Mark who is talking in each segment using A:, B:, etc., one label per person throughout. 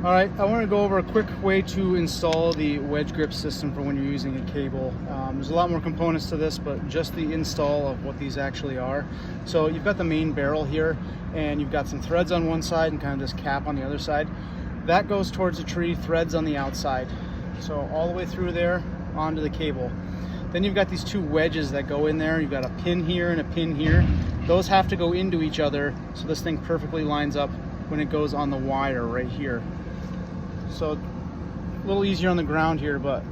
A: All right, I want to go over a quick way to install the wedge grip system for when you're using a cable. There's a lot more components to this, but just the install of what these actually are. So you've got the main barrel here, and you've got some threads on one side and kind of this cap on the other side. That goes towards the tree, threads on the outside. So all the way through there onto the cable. Then you've got these two wedges that go in there. You've got a pin here and a pin here. Those have to go into each other so this thing perfectly lines up when it goes on the wire right here. So a little easier on the ground here, but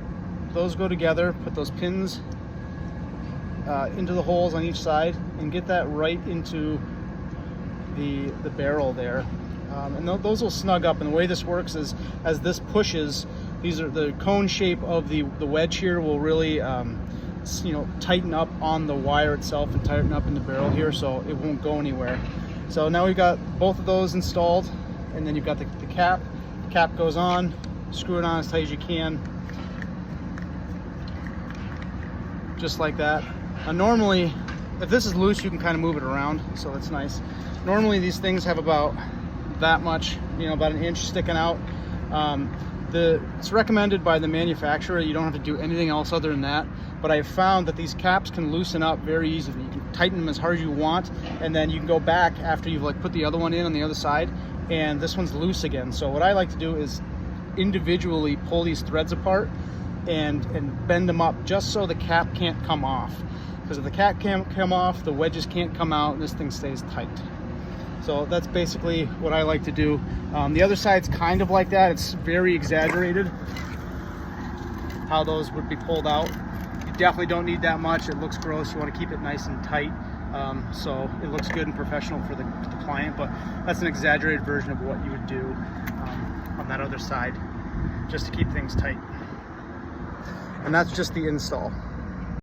A: those go together. Put those pins into the holes on each side and get that right into the barrel there. And those will snug up. And the way this works is as this pushes, these are the cone shape of the wedge here will really tighten up on the wire itself and tighten up in the barrel here, so it won't go anywhere. So now we've got both of those installed, and then you've got the cap. The cap goes on, screw it on as tight as you can, just like that. Normally, if this is loose, you can kind of move it around, so that's nice. Normally these things have about that much, about an inch sticking out. It's recommended by the manufacturer. You don't have to do anything else other than that, but I've found that these caps can loosen up very easily. You can tighten them as hard as you want, and then you can go back after you've put the other one in on the other side, and this one's loose again. So what I like to do is individually pull these threads apart and bend them up just so the cap can't come off. Because if the cap can't come off, the wedges can't come out, and this thing stays tight. So that's basically what I like to do. The other side's kind of like that. It's very exaggerated how those would be pulled out. You definitely don't need that much. It looks gross. You want to keep it nice and tight, so it looks good and professional for the client, but that's an exaggerated version of what you would do on that other side, just to keep things tight. And that's just the install.